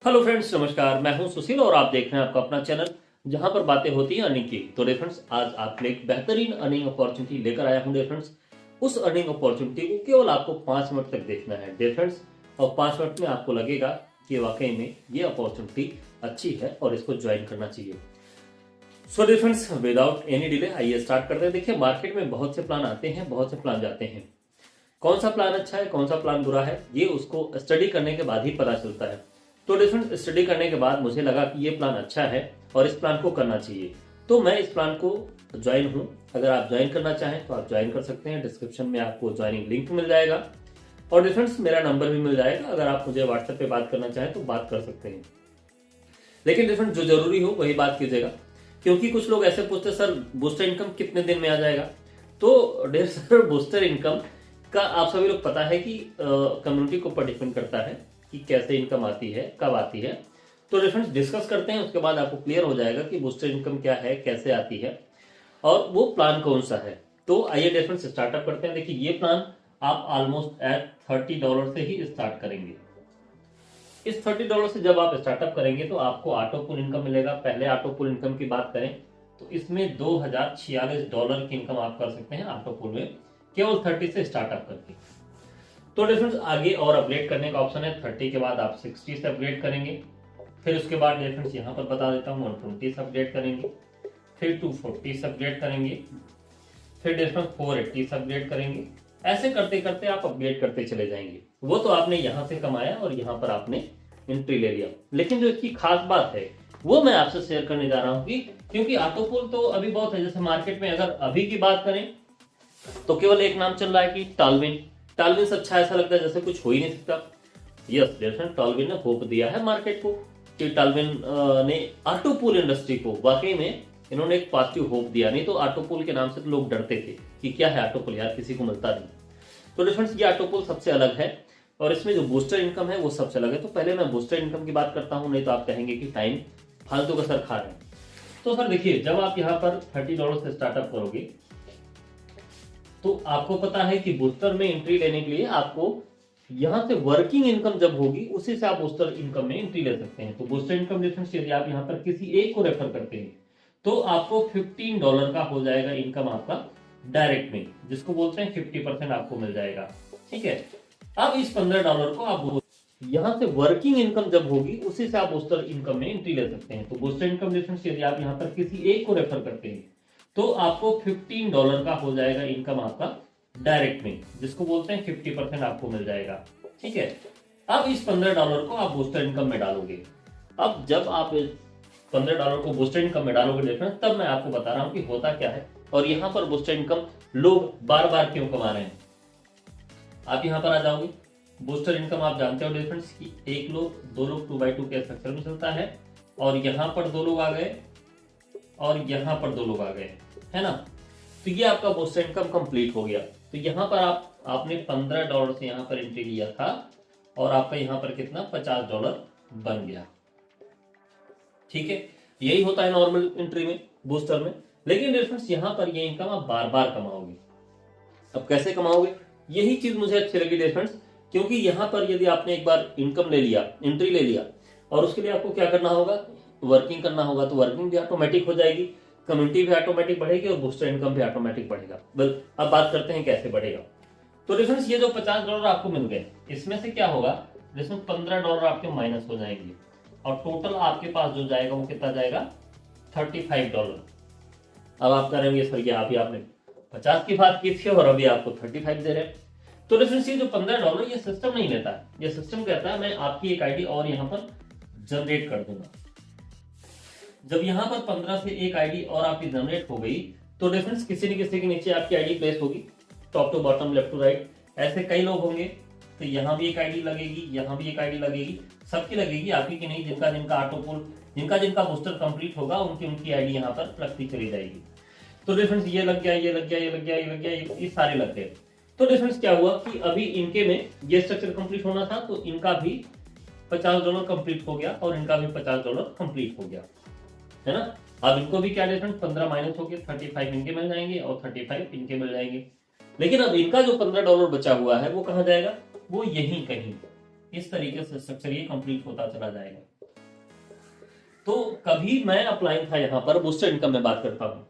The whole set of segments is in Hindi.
हेलो फ्रेंड्स, नमस्कार। मैं हूं सुशील और आप देख रहे हैं आपका अपना चैनल जहां पर बातें होती हैं अर्निंग की। तो फ्रेंड्स, आज आपके लिए एक बेहतरीन अर्निंग अपॉर्चुनिटी लेकर आया हूं फ्रेंड्स। उस अर्निंग अपॉर्चुनिटी को केवल आपको 5 मिनट तक देखना है फ्रेंड्स, और 5 मिनट में आपको लगेगा कि वाकई में ये अपॉर्चुनिटी अच्छी है और इसको ज्वाइन करना चाहिए। So friends, without any delay आइए स्टार्ट करते हैं। देखिए, मार्केट में बहुत से प्लान आते हैं, बहुत से प्लान जाते हैं। कौन सा प्लान अच्छा है, कौन सा प्लान बुरा है, ये उसको स्टडी करने के बाद ही पता चलता है। तो डिफरेंट स्टडी करने के बाद मुझे लगा कि ये प्लान अच्छा है और इस प्लान को करना चाहिए, तो मैं इस प्लान को ज्वाइन हूं। अगर आप ज्वाइन करना चाहें तो आप ज्वाइन कर सकते हैं। डिस्क्रिप्शन में आपको ज्वाइनिंग लिंक मिल जाएगा और डिफरेंस मेरा नंबर भी मिल जाएगा। अगर आप मुझे व्हाट्सएप पे बात करना चाहें तो बात कर सकते हैं, लेकिन डिफरेंट जो जरूरी हो वही बात कीजिएगा, क्योंकि कुछ लोग ऐसे पूछते सर बूस्टर इनकम कितने दिन में आ जाएगा। तो डेढ़ सर बूस्टर इनकम का आप सभी लोग पता है कि कम्युनिटी के ऊपर डिपेंड करता है कि कैसे इनकम आती है, कब आती है। तो डिफरेंस डिस्कस करते हैं, उसके बाद आपको क्लियर हो जाएगा कि बूस्टर इनकम क्या है, कैसे आती है और वो प्लान कौन सा है। तो आइए डिफरेंस स्टार्टअप करते हैं। देखिए, ये प्लान आप ऑलमोस्ट एट $30 से ही स्टार्ट करेंगे। इस $30 से जब आप स्टार्टअप करेंगे तो आपको ऑटो पुल इनकम मिलेगा। पहले ऑटो पुल इनकम की बात करें तो इसमें $2046 की इनकम आप कर सकते हैं ऑटो पुल में, केवल 30 से स्टार्टअप करके। तो डिफरेंस आगे और अपग्रेड करने का ऑप्शन है। 30 के बाद आप 60 से अपग्रेड करेंगे, फिर उसके बाद डिफरेंस यहाँ पर बता देता हूँ 120 से अपग्रेड करेंगे, फिर 240 से अपग्रेड करेंगे, फिर डिफरेंस 480 से अपग्रेड करेंगे। ऐसे करते करते आप अपग्रेड करते चले जाएंगे। वो तो आपने यहाँ से कमाया और यहाँ पर आपने एंट्री ले लिया, लेकिन जो इसकी खास बात है वो मैं आपसे शेयर करने जा रहा हूँ कि क्योंकि ऑटोपुल तो अभी बहुत है। जैसे मार्केट में अगर अभी की बात करें तो केवल एक नाम चल रहा है कि टालविन। टालविन से अच्छा ऐसा लगता है जैसे कुछ हो ही नहीं सकता। यस डिफरेंट, टालविन ने होप दिया है मार्केट को कि टालविन ने ऑटोपूल इंडस्ट्री को वाकई में इन्होंने एक पॉजिटिव होप दिया। नहीं तो ऑटोपूल के नाम से तो लोग डरते थे कि क्या है ऑटोपूल, यार किसी को मिलता नहीं। तो डिफरेंस ये ऑटोपूल सबसे अलग है और इसमें जो बूस्टर इनकम है वो सबसे अलग है। तो पहले मैं बूस्टर इनकम की बात करता हूँ, नहीं तो आप कहेंगे कि टाइम फालतू का सर खा रहे हैं। तो सर देखिए, जब आप यहाँ पर $30 से स्टार्टअप करोगे तो आपको पता है कि बूस्टर में एंट्री लेने के लिए आपको यहां से वर्किंग इनकम जब होगी उसी से आप बूस्टर इनकम में एंट्री ले सकते हैं। तो बूस्टर इनकम डिफरेंस यदि आप यहाँ पर किसी एक को रेफर करते हैं तो आपको $15 का हो जाएगा इनकम आपका डायरेक्ट में, जिसको बोलते हैं 50% आपको मिल जाएगा। ठीक है, अब इस $15 को आप यहाँ से वर्किंग इनकम जब होगी उसी से आप बूस्टर इनकम में एंट्री ले सकते हैं। तो बूस्टर इनकम डिफरेंस यदि आप यहाँ पर किसी एक को रेफर करते हैं तो आपको $15 का हो जाएगा इनकम आपका डायरेक्ट में, जिसको बोलते हैं 50% आपको मिल जाएगा। ठीक है, अब इस $15 को आप बूस्टर इनकम में डालोगे। अब जब आप $15 को बूस्टर इनकम में डालोगे डिफरेंस, तब मैं आपको बता रहा हूं कि होता क्या है और यहाँ पर बूस्टर इनकम लोग बार बार क्यों कमा रहे हैं। आप यहाँ पर आ जाओगे, बूस्टर इनकम आप जानते हो डिफरेंस की एक लोग, दो लोग 2x2 के स्ट्रक्चर में चलता है, और यहाँ पर दो लोग आ गए और यहाँ पर दो लोग आ गए, है ना। तो ये आपका बूस्टर इनकम कंप्लीट हो गया। तो यहाँ पर आपने $15 से यहाँ पर एंट्री लिया था और आपका यहाँ पर कितना $50 बन गया। ठीक है, यही होता है नॉर्मल एंट्री में, बूस्टर में। लेकिन डिफरेंस यहाँ पर ये इनकम आप बार बार कमाओगे। अब कैसे कमाओगे, यही चीज मुझे अच्छी लगी डिफरेंस, क्योंकि यहाँ पर यदि आपने एक बार इनकम ले लिया, एंट्री ले लिया, और उसके लिए आपको क्या करना होगा, वर्किंग करना होगा। तो वर्किंग भी ऑटोमेटिक हो जाएगी, कम्युनिटी भी ऑटोमेटिक बढ़ेगी और बूस्टर इनकम भी ऑटोमेटिक बढ़ेगा। बल अब बात करते हैं कैसे बढ़ेगा। तो डिफरेंस ये जो $50 आपको मिल गए, इसमें से क्या होगा, जिसमें $15 आपके माइनस हो जाएंगे और टोटल आपके पास जो जाएगा वो कितना जाएगा, $35। अब आप करेंगे सर ये आप ही आपने 50 की बात की थी और अभी आपको 35 दे रहे हैं। तो डिफरेंस ये जो $15 ये सिस्टम नहीं लेता है, ये सिस्टम कहता है मैं आपकी एक आईडी और यहाँ पर जनरेट कर दूंगा। जब यहाँ पर 15 से एक आईडी और आपकी जनरेट हो गई तो डिफरेंस किसी न किसी के नीचे आपकी आईडी प्लेस होगी, top to bottom, left to right, ऐसे कई लोग होंगे। तो यहाँ भी एक आईडी लगेगी, यहाँ भी एक आईडी लगेगी, सबकी लगेगी, आपकी की नहीं। जिनका जिनका ऑटोपुल, जिनका बूस्टर कंप्लीट होगा उनकी आईडी यहाँ पर लगती चली जाएगी। तो डिफरेंस ये लग गया, ये लग गया, ये लग गया, ये लग गया, ये सारे लग गए। तो डिफरेंस क्या हुआ कि अभी इनके में ये स्ट्रक्चर कंप्लीट होना था तो इनका भी $50 कंप्लीट हो गया और इनका भी $50 कंप्लीट हो गया, है ना। अब इनको भी क्या डिफरेंस, 15 माइनस हो गया, 35 इनके मिल जाएंगे और 35 इनके मिल जाएंगे। लेकिन अब इनका जो $15 बचा हुआ है वो कहाँ जाएगा, वो यहीं कहीं इस तरीके से स्ट्रक्चर ये कंप्लीट होता चला जाएगा। तो कभी मैं अप्लाइंग था यहाँ पर, बूस्टर इनकम में बात करता हूँ,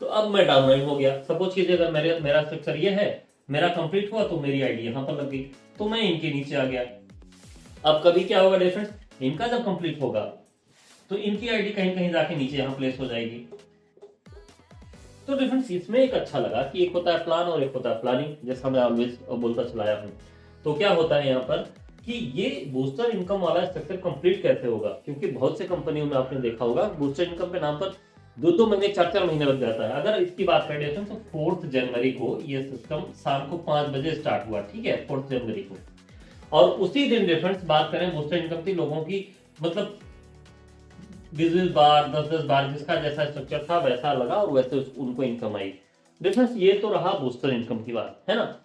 तो अब मैं डाउनलाइन हो गया। सपोज कीजिए अगर मेरा स्ट्रक्चर ये है, मेरा कंप्लीट हुआ तो मेरी आईडी यहाँ पर लग गई, तो मैं इनके नीचे आ गया। अब कभी क्या होगा डिफरेंस, इनका जब कंप्लीट होगा तो इनकी आईडी कहीं कहीं जाके नीचे यहाँ प्लेस हो जाएगी। तो डिफरेंस इसमें एक अच्छा लगा कि एक होता है प्लान और एक होता है प्लानिंग, जैसा मैं ऑलवेज बोलता चलाया हूँ। तो क्या होता है यहाँ पर कि ये बूस्टर इनकम वाला स्ट्रक्चर कंप्लीट कैसे होगा, क्योंकि बहुत से कंपनियों में आपने देखा होगा बूस्टर इनकम के नाम पर 2-2 महीने 4-4 महीने लग जाता है। अगर इसकी बात करें तो 4 जनवरी को ये सिस्टम शाम को 5 बजे स्टार्ट हुआ, ठीक है, 4 जनवरी को। और उसी दिन डिफरेंस बात करें बूस्टर इनकम की, लोगों की मतलब 20-20 बार 10-10 बार जिसका जैसा स्ट्रक्चर था वैसा लगा और वैसे उनको इनकम आई। डिफरेंस ये तो रहा बूस्टर इनकम की बात, है ना।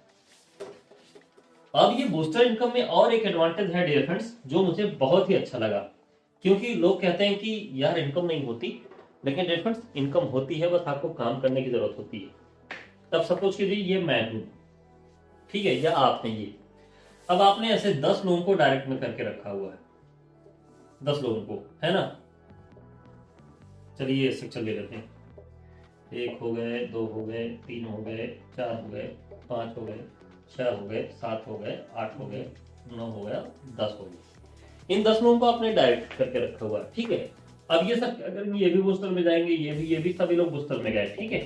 अब ये बूस्टर इनकम में और एक एडवांटेज है डियर फ्रेंड्स जो मुझे बहुत ही अच्छा लगा, क्योंकि लोग कहते हैं कि यार इनकम नहीं होती, लेकिन डियर फ्रेंड्स इनकम होती है, बस आपको काम करने की जरूरत होती है। तब सपोज कीजिए ये मैं हूं, ठीक है, या आपने ये, अब आपने ऐसे 10 लोगों को डायरेक्ट में करके रखा हुआ है, 10 लोगों को, है ना। चलिए स्ट्रक्चर ले लेते हैं, 1 हो गए, 2 हो गए, 3 हो गए, 4 हो गए, 5 हो गए, 6 हो गए, 7 हो गए, 8 हो गए, 9 हो गया, 10 हो गए। इन 10 लोगों को आपने डायरेक्ट करके रखा हुआ है, ठीक है। अब ये सब अगर ये भी बूस्टर में जाएंगे, ये भी सभी लोग बूस्टर में गए, ठीक है।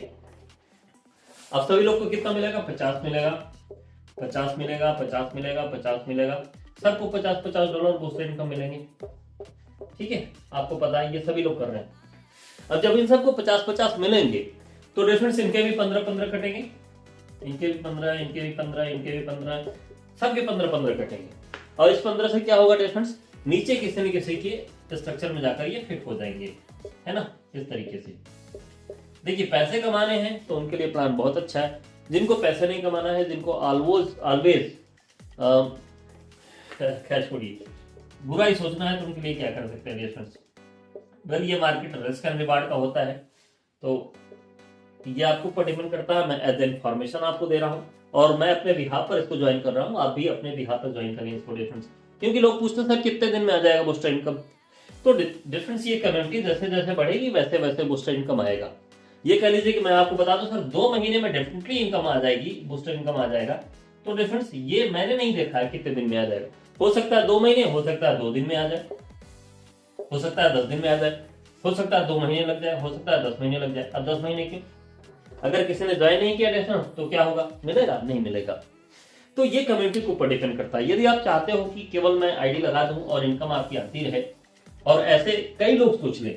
अब सभी लोग को कितना मिलेगा, 50 मिलेगा, 50 मिलेगा, 50 मिलेगा, 50 मिलेगा, सबको 50-50 डॉलर बूस्टर इनकम मिलेंगे, ठीक है। आपको पता है ये सभी लोग कर रहे हैं। अब जब इन सबको 50-50 मिलेंगे तो डिफरेंस इनके भी 15-15 कटेंगे, इनके भी 15, इनके भी 15, इनके भी 15, सबके 15-15 कटेंगे। और इस 15 से क्या होगा डिफरेंस, नीचे किसी न किसी के स्ट्रक्चर में जाकर ये फिट हो जाएंगे, है ना, इस तरीके से। देखिए पैसे कमाने हैं तो उनके लिए प्लान बहुत अच्छा है, जिनको पैसे नहीं कमाना है, जिनको ऑलवेज खैर छोड़िए, बुरा ही सोचना है, तो उनके लिए क्या कर सकते हैं डिफरेंस। वेल ये मार्केट रिस्क एंड रिवार्ड का होता है, तो ये आपको ऊपर डिपेंड करता है। मैं एज ए इंफॉर्मेशन आपको दे रहा हूँ और मैं अपने बिहाफ पर इसको ज्वाइन कर रहा हूँ, आप भी अपने बिहाफ पर ज्वाइन करें इसको डिफरेंस। क्योंकि लोग पूछते हैं सर कितने दिन में आ जाएगा बूस्टर इनकम, तो डिफरेंस ये कम्युनिटी जैसे जैसे बढ़ेगी वैसे वैसे बूस्टर इनकम आएगा। ये कह लीजिए कि मैं आपको बता दूं सर 2 महीने में डेफिनेटली इनकम आ जाएगी, बूस्टर इनकम आ जाएगा, तो डिफरेंस ये मैंने नहीं देखा है कितने दिन में आ जाएगा। हो सकता है 2 महीने, हो सकता है 2 दिन में आ जाए, हो सकता है 10 दिन में आ जाए, हो सकता है 2 महीने लग जाए, हो सकता है 10 महीने लग जाए। अब 10 महीने क्यों, अगर किसी ने ज्वाइन नहीं किया डिफरेंस तो क्या होगा, मिलेगा नहीं मिलेगा। तो ये कम्युनिटी के ऊपर डिपेंड करता है। यदि आप चाहते हो कि केवल मैं आईडी लगा दूं और इनकम आपकी आती रहे, और ऐसे कई लोग सोच लें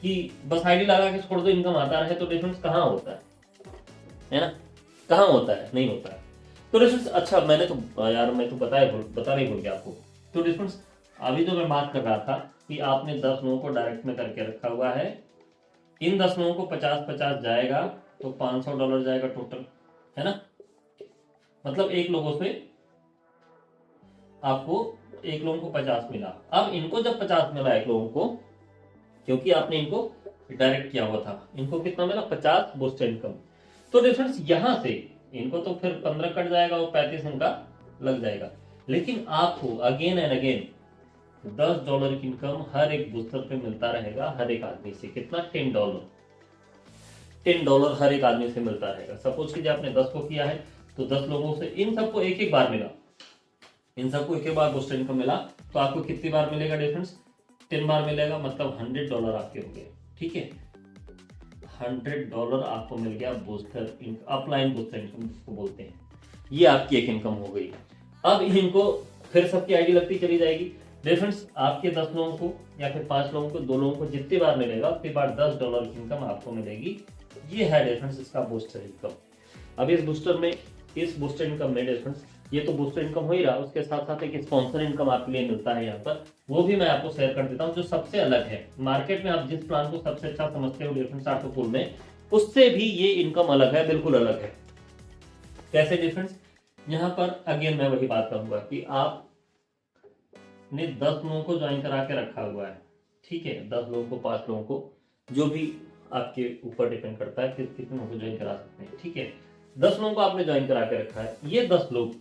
कि बस आईडी लगा के छोड़ दो इनकम आता रहे, तो डिफरेंस कहाँ होता है ना, कहाँ होता है, नहीं होता है। तो डिफरेंस अच्छा मैंने तो यार मैं तो बता नहीं भूल गया आपको। तो डिफरेंस अभी जो मैं बात कर रहा था कि आपने 10 लोगों को डायरेक्ट में करके रखा हुआ है, इन 10 लोगों को 50-50 जाएगा तो $500 जाएगा टोटल, है ना। मतलब एक लोगों से आपको, एक लोगों को 50 मिला। अब इनको जब 50 मिला एक लोगों को, क्योंकि आपने इनको डायरेक्ट किया हुआ था, इनको कितना मिला 50 बूस्टर इनकम। तो डिफरेंस यहां से इनको तो फिर 15 कट जाएगा और 35 इनका लग जाएगा। लेकिन आपको अगेन एंड अगेन $10 की इनकम हर एक बूस्टर पे मिलता रहेगा, हर एक आदमी से। कितना, $10 हर एक आदमी से मिलता रहेगा। सपोज कीजिए आपने 10 को किया है तो 10 लोगों से इन सबको एक एक बार मिला, इन सबको एक एक बार बूस्टर इनकम मिला, तो आपको कितनी बार मिलेगा डिफरेंस, 10 बार मिलेगा, मतलब $100 आपके हो गए, ठीक है। $100 आपको मिल गया बूस्टर, अपलाइन बूस्टर इनकम जिसको बोलते हैं, ये आपकी एक इनकम हो गई। अब इनको फिर सबकी आईडी लगती चली जाएगी। डिफरेंस आपके 10 लोगों को या फिर 5 लोगों को, 2 लोगों को जितनी बार मिलेगा उतनी बार $10 की इनकम आपको मिलेगी। ये है डिफरेंस इसका बूस्टर इनकम। अब इस बूस्टर इनकम में डिफरेंस, ये तो बूस्टर इनकम हो ही रहा, उसके साथ साथ एक स्पॉन्सर इनकम आपके लिए मिलता है यहाँ पर, वो भी मैं आपको शेयर कर देता हूँ, जो सबसे अलग है। मार्केट में आप जिस प्लान को सबसे अच्छा समझते हो डिफरेंस ऑटोपूल में, उससे भी ये इनकम अलग है, बिल्कुल अलग है। कैसे डिफरेंस, यहाँ पर अगेन मैं वही बात करूंगा कि आपने 10 लोगों को ज्वाइन करा के रखा हुआ है, ठीक है, 10 लोगों को, 5 लोगों को, जो भी आपके ऊपर डिपेंड करता है कि कितने लोगों को ज्वाइन करा सकते हैं, ठीक है। 10 लोगों को आपने ज्वाइन करा के रखा है। ये 10 लोग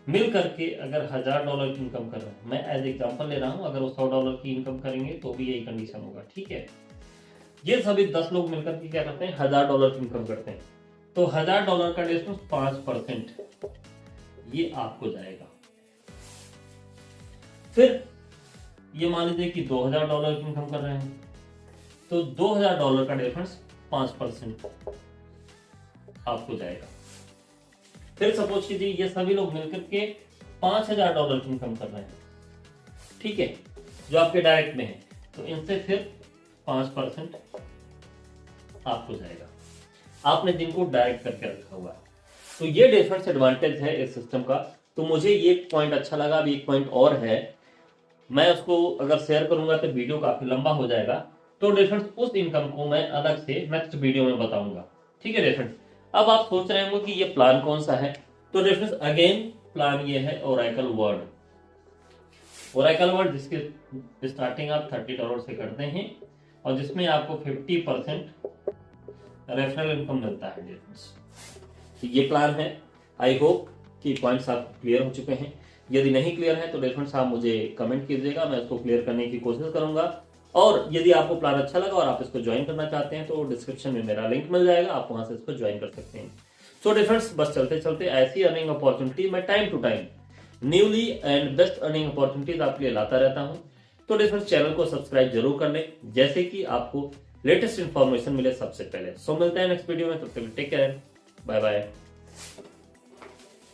मिल करके अगर $1000 की इनकम कर रहे हैं, मैं एज एग्जांपल ले रहा हूं, अगर वो $100 की इनकम करेंगे तो भी यही कंडीशन होगा, ठीक है। ये सभी 10 लोग मिलकर के क्या करते हैं, $1000 की इनकम करते हैं, तो $1000 का डिफरेंस 5% ये आपको जाएगा। फिर ये मान लीजिए कि $2000 की इनकम कर रहे हैं, तो $2000 का डिफरेंस 5% आपको जाएगा। फिर सपोज कीजिए ये सभी लोग मिलकर के $5000 की इनकम कर रहे हैं, ठीक है, जो आपके डायरेक्ट में है, तो इनसे फिर 5% आपको जाएगा, आपने जिनको डायरेक्ट करके रखा हुआ है। तो ये डिफरेंस एडवांटेज है इस सिस्टम का। तो मुझे ये पॉइंट अच्छा लगा। अभी एक पॉइंट और है, मैं उसको अगर शेयर करूंगा तो वीडियो काफी लंबा हो जाएगा, तो डिफरेंस उस इनकम को मैं अलग से नेक्स्ट वीडियो में बताऊंगा, ठीक है डिफरेंस। अब आप सोच रहे होंगे कि ये प्लान कौन सा है, तो डिफरेंस अगेन प्लान ये है ओरेकल वर्ड। ओरेकल वर्ड जिसके स्टार्टिंग आप $30 से करते हैं और जिसमें आपको 50% रेफरल इनकम मिलता है डिफरेंस। ये प्लान है। आई होप कि पॉइंट्स आपको क्लियर हो चुके हैं। यदि नहीं क्लियर है तो डिफरेंस आप मुझे कमेंट कीजिएगा, मैं इसको क्लियर करने की कोशिश करूंगा। और यदि आपको प्लान अच्छा लगा और आप इसको ज्वाइन करना चाहते हैं तो डिस्क्रिप्शन में मेरा लिंक मिल जाएगा, आप वहां से इसको ज्वाइन कर सकते हैं। सो डिफरेंस बस चलते चलते ऐसी अर्निंग अपॉर्चुनिटी मैं time to time newly and best earning opportunities आपके लिए लाता रहता हूं। तो डिफरेंस चैनल को सब्सक्राइब जरूर कर लें, जैसे कि आपको लेटेस्ट इन्फॉर्मेशन मिले सबसे पहले। सो मिलते हैं नेक्स्ट वीडियो में, तब तक टेक केयर, बाय बाय।